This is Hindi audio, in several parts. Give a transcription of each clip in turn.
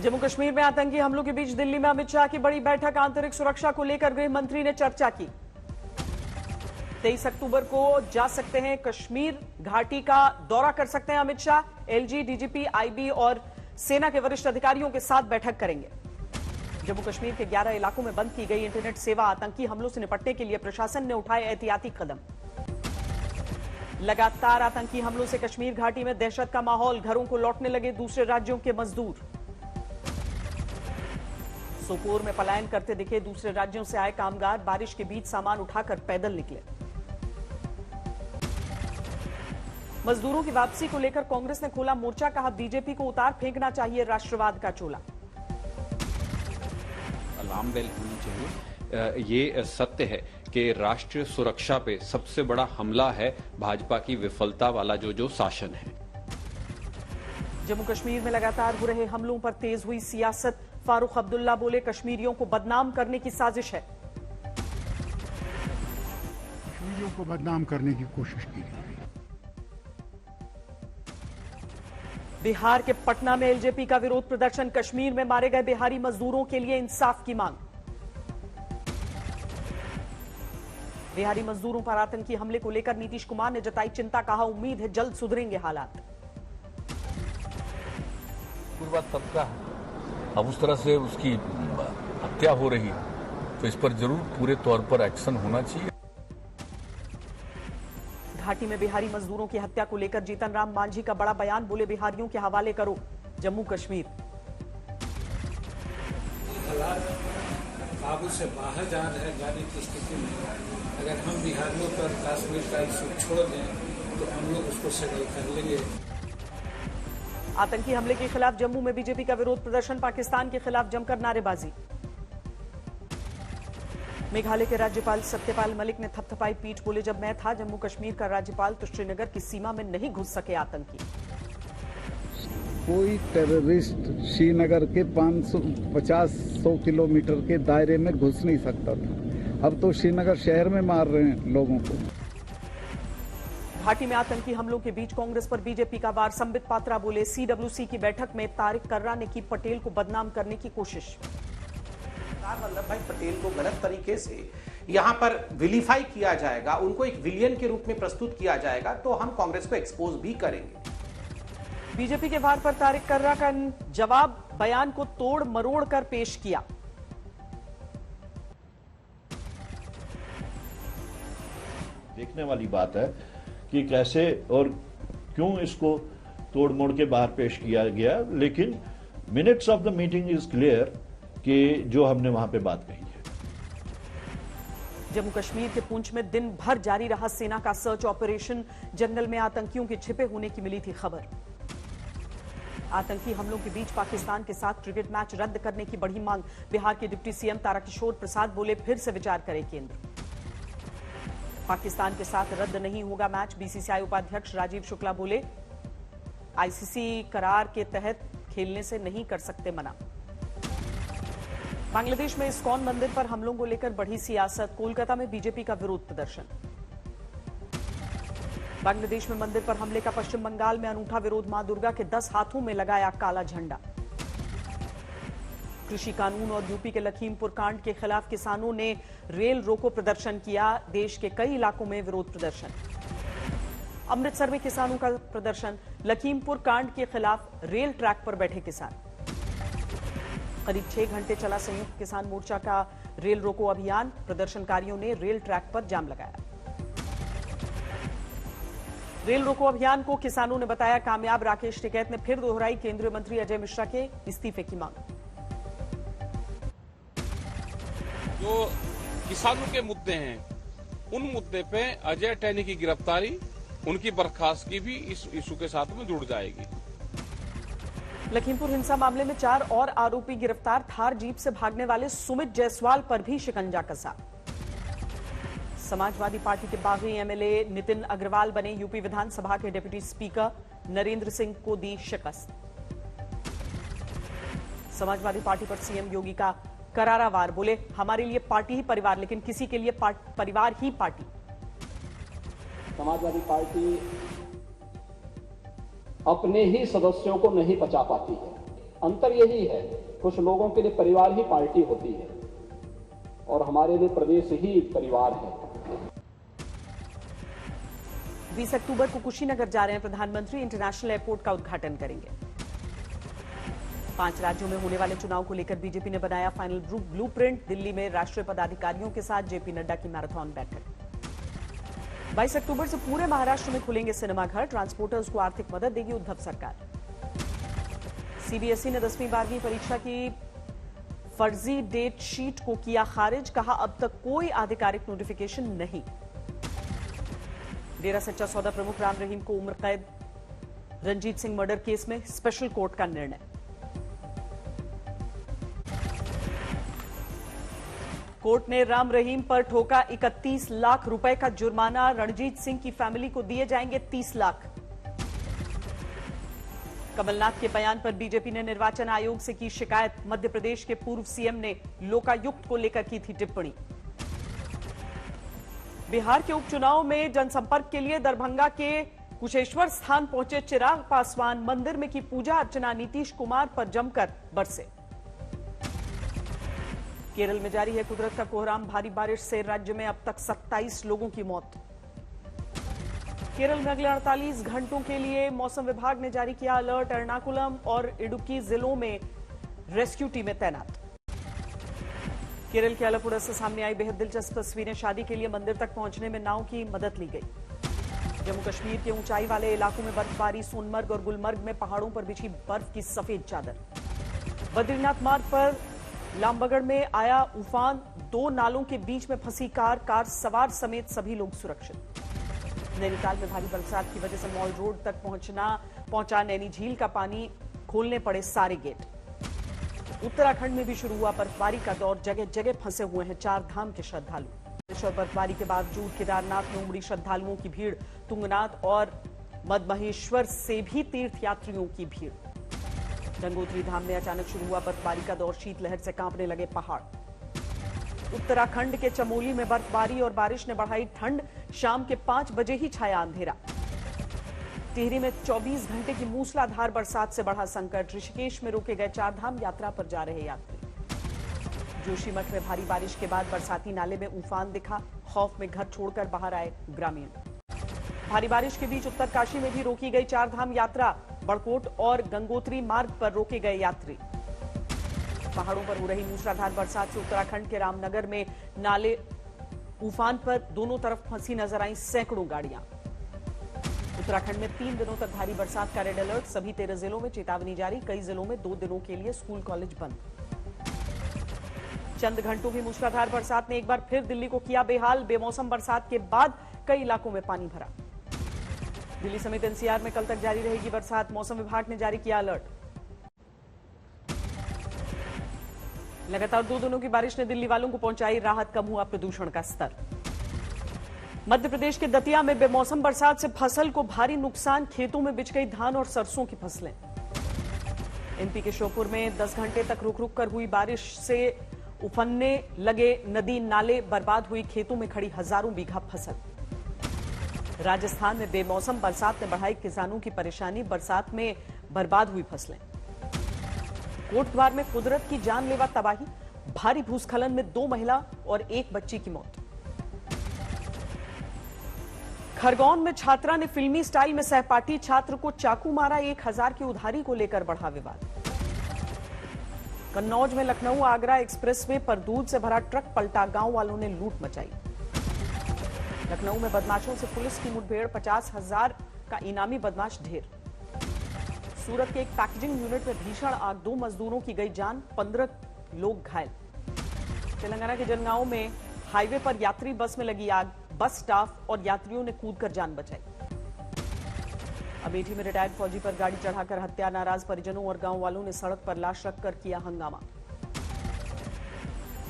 जम्मू कश्मीर में आतंकी हमलों के बीच दिल्ली में अमित शाह की बड़ी बैठक। आंतरिक सुरक्षा को लेकर गृह मंत्री ने चर्चा की। 23 अक्टूबर को जा सकते हैं कश्मीर घाटी का दौरा कर सकते हैं Amit Shah. LG, DGP, IB और सेना के वरिष्ठ अधिकारियों के साथ बैठक करेंगे। जम्मू कश्मीर के 11 इलाकों में बंद की गई इंटरनेट सेवा। आतंकी हमलों से निपटने के लिए प्रशासन ने उठाए एहतियाती कदम। लगातार आतंकी हमलों से कश्मीर घाटी में दहशत का माहौल। घरों को लौटने लगे दूसरे राज्यों के मजदूर। सोपोर में पलायन करते दिखे दूसरे राज्यों से आए कामगार। बारिश के बीच सामान उठाकर पैदल निकले। मजदूरों की वापसी को लेकर कांग्रेस ने खोला मोर्चा। कहा बीजेपी को उतार फेंकना चाहिए राष्ट्रवाद का चोला। अलार्म बेल होनी चाहिए। ये सत्य है कि राष्ट्रीय सुरक्षा पे सबसे बड़ा हमला है भाजपा की विफलता वाला जो शासन है। जम्मू कश्मीर में लगातार हो रहे हमलों पर तेज हुई सियासत। फारूक अब्दुल्ला बोले कश्मीरियों को बदनाम करने की साजिश है। कश्मीरियों को बदनाम करने की कोशिश की गई। बिहार के पटना में एलजेपी का विरोध प्रदर्शन। कश्मीर में मारे गए बिहारी मजदूरों के लिए इंसाफ की मांग। बिहारी मजदूरों पर आतंकी हमले को लेकर नीतीश कुमार ने जताई चिंता। कहा उम्मीद है जल्द सुधरेंगे हालात। बात सबका है, अब उस तरह से उसकी हत्या हो रही है तो इस पर जरूर पूरे तौर पर एक्शन होना चाहिए। घाटी में बिहारी मजदूरों की हत्या को लेकर जीतन राम मांझी का बड़ा बयान। बोले बिहारियों के हवाले करो जम्मू कश्मीर। काबू से बाहर जाने की स्थिति में अगर हम बिहारियों पर कश्मीर का इशू छोड़ दें तो हम लोग उसको सेटल कर लेंगे। आतंकी हमले के खिलाफ जम्मू में बीजेपी का विरोध प्रदर्शन। पाकिस्तान के खिलाफ जमकर नारेबाजी। मेघालय के राज्यपाल सत्यपाल मलिक ने थपथपाई पीठ। बोले जब मैं था जम्मू कश्मीर का राज्यपाल तो श्रीनगर की सीमा में नहीं घुस सके आतंकी। कोई टेररिस्ट श्रीनगर के 550-100 किलोमीटर के दायरे में घुस नहीं सकता था। अब तो श्रीनगर शहर में मार रहे हैं लोगों को। घाटी में आतंकी हमलों के बीच कांग्रेस पर बीजेपी का वार। संबित पात्रा बोले सीडब्ल्यूसी की बैठक में तारिक कर्रा ने की पटेल को बदनाम करने की कोशिश। वल्लभ भाई पटेल को गलत तरीके से यहां पर विलीफाई किया जाएगा, उनको एक विलियन के रूप में प्रस्तुत किया जाएगा तो हम कांग्रेस को एक्सपोज भी करेंगे। बीजेपी के वार पर तारिक कर्रा का जवाब बयान को तोड़ मरोड़ कर पेश किया। देखने वाली बात है कि कैसे और क्यों इसको तोड़ मोड़ के बाहर पेश किया गया, लेकिन minutes of the meeting is clear कि जो हमने वहां पे बात कही है। जम्मू कश्मीर के पुंछ में दिन भर जारी रहा सेना का सर्च ऑपरेशन। जंगल में आतंकियों के छिपे होने की मिली थी खबर। आतंकी हमलों के बीच पाकिस्तान के साथ क्रिकेट मैच रद्द करने की बढ़ी मांग। बिहार के डिप्टी सीएम ताराकिशोर प्रसाद बोले फिर से विचार करे केंद्र। पाकिस्तान के साथ रद्द नहीं होगा मैच। बीसीसीआई उपाध्यक्ष राजीव शुक्ला बोले आईसीसी करार के तहत खेलने से नहीं कर सकते मना। बांग्लादेश में इस्कॉन मंदिर पर हमलों को लेकर बढ़ी सियासत। कोलकाता में बीजेपी का विरोध प्रदर्शन। बांग्लादेश में मंदिर पर हमले का पश्चिम बंगाल में अनूठा विरोध। मां दुर्गा के 10 हाथों में लगाया काला झंडा। कृषि कानून और यूपी के लखीमपुर कांड के खिलाफ किसानों ने रेल रोको प्रदर्शन किया। देश के कई इलाकों में विरोध प्रदर्शन। अमृतसर में किसानों का प्रदर्शन। लखीमपुर कांड के खिलाफ रेल ट्रैक पर बैठे किसान। करीब 6 घंटे चला संयुक्त किसान मोर्चा का रेल रोको अभियान। प्रदर्शनकारियों ने रेल ट्रैक पर जाम लगाया। रेल रोको अभियान को किसानों ने बताया कामयाब। राकेश टिकैत ने फिर दोहराई केंद्रीय मंत्री अजय मिश्रा के इस्तीफे की मांग। जो किसानों के मुद्दे हैं उन मुद्दे पे अजय टैनी की गिरफ्तारी, उनकी बर्खास्तगी भी इस इशू के साथ में जुड़ जाएगी। लखीमपुर हिंसा मामले में 4 और आरोपी गिरफ्तार। थार जीप से भागने वाले सुमित जायसवाल पर भी शिकंजा कसा। समाजवादी पार्टी के बागी एमएलए नितिन अग्रवाल बने यूपी विधानसभा के डिप्टी स्पीकर। नरेंद्र सिंह को दी शिकस्त। समाजवादी पार्टी पर सीएम योगी का करारा वार। बोले हमारे लिए पार्टी ही परिवार, लेकिन किसी के लिए परिवार ही पार्टी। समाजवादी पार्टी अपने ही सदस्यों को नहीं बचा पाती है। अंतर यही है, कुछ लोगों के लिए परिवार ही पार्टी होती है और हमारे लिए प्रदेश ही परिवार है। 20 अक्टूबर को कुशीनगर जा रहे हैं प्रधानमंत्री, इंटरनेशनल एयरपोर्ट का उद्घाटन करेंगे। 5 राज्यों में होने वाले चुनाव को लेकर बीजेपी ने बनाया फाइनल ब्लूप्रिंट। दिल्ली में राष्ट्रीय पदाधिकारियों के साथ जेपी नड्डा की मैराथन बैठक। 22 अक्टूबर से पूरे महाराष्ट्र में खुलेंगे सिनेमाघर, ट्रांसपोर्टर्स को आर्थिक मदद देगी उद्धव सरकार। सीबीएसई ने 10वीं 12वीं परीक्षा की फर्जी डेट शीट को किया खारिज, कहा अब तक कोई आधिकारिक नोटिफिकेशन नहीं। डेरा सच्चा सौदा प्रमुख राम रहीम को उम्र कैद, रंजीत सिंह मर्डर केस में स्पेशल कोर्ट का निर्णय। कोर्ट ने राम रहीम पर ठोका 31 लाख रुपए का जुर्माना, रणजीत सिंह की फैमिली को दिए जाएंगे 30 लाख। कमलनाथ के बयान पर बीजेपी ने निर्वाचन आयोग से की शिकायत, मध्य प्रदेश के पूर्व सीएम ने लोकायुक्त को लेकर की थी टिप्पणी। बिहार के उपचुनाव में जनसंपर्क के लिए दरभंगा के कुशेश्वर स्थान पहुंचे चिराग पासवान, मंदिर में की पूजा अर्चना, नीतीश कुमार पर जमकर बरसे। केरल में जारी है कुदरत का कोहराम, भारी बारिश से राज्य में अब तक 27 लोगों की मौत। केरल में अगले 48 घंटों के लिए मौसम विभाग ने जारी किया अलर्ट, एर्नाकुलम और इडुक्की जिलों में रेस्क्यू टीमें तैनात। केरल के आलपुड़ा से सामने आई बेहद दिलचस्प तस्वीरें, शादी के लिए मंदिर तक पहुंचने में नाव की मदद ली गई। जम्मू कश्मीर के ऊंचाई वाले इलाकों में बर्फबारी, सोनमर्ग और गुलमर्ग में पहाड़ों पर बिछी बर्फ की सफेद चादर। बद्रीनाथ मार्ग पर लामबगड़ में आया उफान, 2 नालों के बीच में फंसी कार सवार समेत सभी लोग सुरक्षित। नैनीताल में भारी बरसात की वजह से मॉल रोड तक पहुंचा नैनी झील का पानी, खोलने पड़े सारे गेट। उत्तराखंड में भी शुरू हुआ बर्फबारी का दौर, जगह जगह फंसे हुए हैं 4 धाम के श्रद्धालु। बारिश और बर्फबारी के बावजूद केदारनाथ में उमड़ी श्रद्धालुओं की भीड़, तुंगनाथ और मदमहेश्वर से भी तीर्थ यात्रियों की भीड़। गंगोत्री धाम में अचानक शुरू हुआ बर्फबारी का दौर, शीतलहर से कांपने लगे पहाड़। उत्तराखंड के चमोली में बर्फबारी और बारिश ने बढ़ाई ठंड, शाम के 5 बजे ही छाया अंधेरा। टिहरी में 24 घंटे की मूसलाधार बरसात से बढ़ा संकट, ऋषिकेश में रोके गए 4 धाम यात्रा पर जा रहे यात्री। जोशीमठ में भारी बारिश के बाद बरसाती नाले में उफान दिखा, खौफ में घर छोड़कर बाहर आए ग्रामीण। भारी बारिश के बीच उत्तरकाशी में भी रोकी गई 4 धाम यात्रा, बड़कोट और गंगोत्री मार्ग पर रोके गए यात्री। पहाड़ों पर हो रही मूसलाधार बरसात से उत्तराखंड के रामनगर में नाले उफान पर दोनों तरफ फंसी नजर आई सैकड़ों गाड़ियां। उत्तराखंड में 3 दिनों तक भारी बरसात का रेड अलर्ट, सभी 13 जिलों में चेतावनी जारी, कई जिलों में 2 दिनों के लिए स्कूल कॉलेज बंद। चंद घंटों की मूसलाधार बरसात ने एक बार फिर दिल्ली को किया बेहाल, बेमौसम बरसात के बाद कई इलाकों में पानी भरा। दिल्ली समेत एनसीआर में कल तक जारी रहेगी बरसात, मौसम विभाग ने जारी किया अलर्ट। लगातार 2 दिनों की बारिश ने दिल्ली वालों को पहुंचाई राहत, कम हुआ प्रदूषण का स्तर। मध्य प्रदेश के दतिया में बेमौसम बरसात से फसल को भारी नुकसान, खेतों में बिछ गई धान और सरसों की फसलें। एमपी के श्योपुर में 10 घंटे तक रुक रुक कर हुई बारिश से उफनने लगे नदी नाले, बर्बाद हुई खेतों में खड़ी हजारों बीघा फसल। राजस्थान में बेमौसम बरसात ने बढ़ाई किसानों की परेशानी, बरसात में बर्बाद हुई फसलें। कोटद्वार में कुदरत की जानलेवा तबाही, भारी भूस्खलन में 2 महिला और 1 बच्ची की मौत। खरगोन में छात्रा ने फिल्मी स्टाइल में सहपाठी छात्र को चाकू मारा, 1000 की उधारी को लेकर बढ़ा विवाद। कन्नौज में लखनऊ आगरा एक्सप्रेसवे पर दूध से भरा ट्रक पलटा, गांव वालों ने लूट मचाई। लखनऊ में बदमाशों से पुलिस की मुठभेड़, 50,000 का इनामी बदमाश ढेर। सूरत के एक पैकेजिंग यूनिट में भीषण आग, 2 मजदूरों की गई जान, 15 लोग घायल। तेलंगाना के जनगांव में हाईवे पर यात्री बस में लगी आग, बस स्टाफ और यात्रियों ने कूदकर जान बचाई। अमेठी में रिटायर्ड फौजी पर गाड़ी चढ़ाकर हत्या, नाराज परिजनों और गांव वालों ने सड़क पर लाश रखकर किया हंगामा।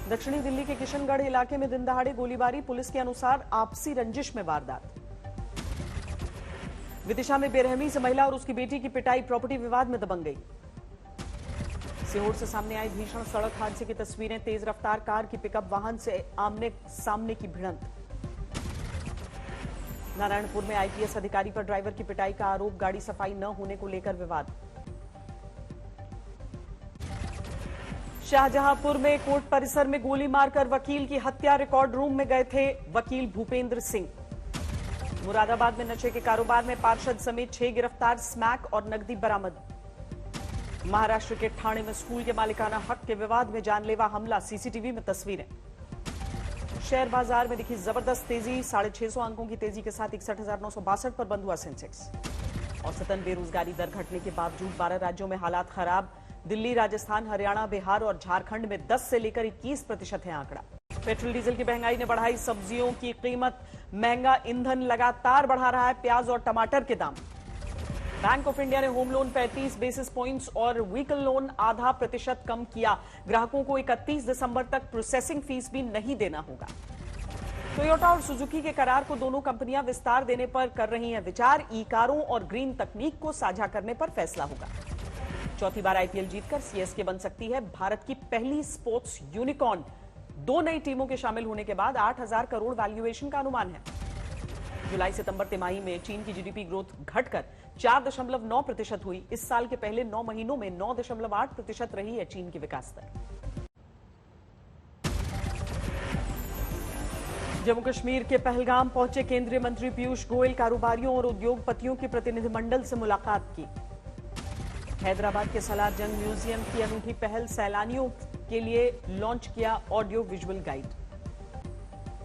दक्षिणी दिल्ली के किशनगढ़ इलाके में दिन दहाड़े गोलीबारी, पुलिस के अनुसार आपसी रंजिश में वारदात। विदिशा में बेरहमी से महिला और उसकी बेटी की पिटाई, प्रॉपर्टी विवाद में दबंग गई। सीहोर से सामने आई भीषण सड़क हादसे की तस्वीरें, तेज रफ्तार कार की पिकअप वाहन से आमने सामने की भिड़ंत। नारायणपुर में आईपीएस अधिकारी पर ड्राइवर की पिटाई का आरोप, गाड़ी सफाई न होने को लेकर विवाद। शाहजहांपुर में कोर्ट परिसर में गोली मारकर वकील की हत्या, रिकॉर्ड रूम में गए थे वकील भूपेंद्र सिंह। मुरादाबाद में नशे के कारोबार में पार्षद समेत 6 गिरफ्तार, स्मैक और नकदी बरामद। महाराष्ट्र के ठाणे में स्कूल के मालिकाना हक के विवाद में जानलेवा हमला, सीसीटीवी में तस्वीरें। शेयर बाजार में दिखी जबरदस्त तेजी, 650 अंकों की तेजी के साथ 61,962 पर बंद हुआ सेंसेक्स। औसतन बेरोजगारी दर घटने के बावजूद 12 राज्यों में हालात खराब। दिल्ली, राजस्थान, हरियाणा, बिहार और झारखंड में 10 से लेकर 21% है आंकड़ा। पेट्रोल डीजल की महंगाई ने बढ़ाई सब्जियों की कीमत, महंगा ईंधन लगातार बढ़ा रहा है प्याज और टमाटर के दाम। बैंक ऑफ इंडिया ने होम लोन 35 बेसिस पॉइंट्स और व्हीकल लोन आधा प्रतिशत कम किया। ग्राहकों को 31 दिसंबर तक प्रोसेसिंग फीस भी नहीं देना होगा। टोयोटा और सुजुकी के करार को दोनों कंपनियां विस्तार देने पर कर रही हैं विचार। ई कारों और ग्रीन तकनीक को साझा करने पर फैसला होगा। चौथी बार आईपीएल जीतकर सीएसके बन सकती है भारत की पहली स्पोर्ट्स यूनिकॉर्न। 2 नई टीमों के शामिल होने के बाद 8,000 करोड़ वैल्यूएशन का अनुमान है। जुलाई सितंबर तिमाही में चीन की जीडीपी ग्रोथ घटकर 4.9% हुई। इस साल के पहले 9 महीनों में 9.8% रही है चीन की विकास दर। जम्मू कश्मीर के पहलगाम पहुंचे केंद्रीय मंत्री पीयूष गोयल, कारोबारियों और उद्योगपतियों के प्रतिनिधिमंडल से मुलाकात की। हैदराबाद के सलार जंग म्यूजियम की अनूठी पहल, सैलानियों के लिए लॉन्च किया ऑडियो विजुअल गाइड।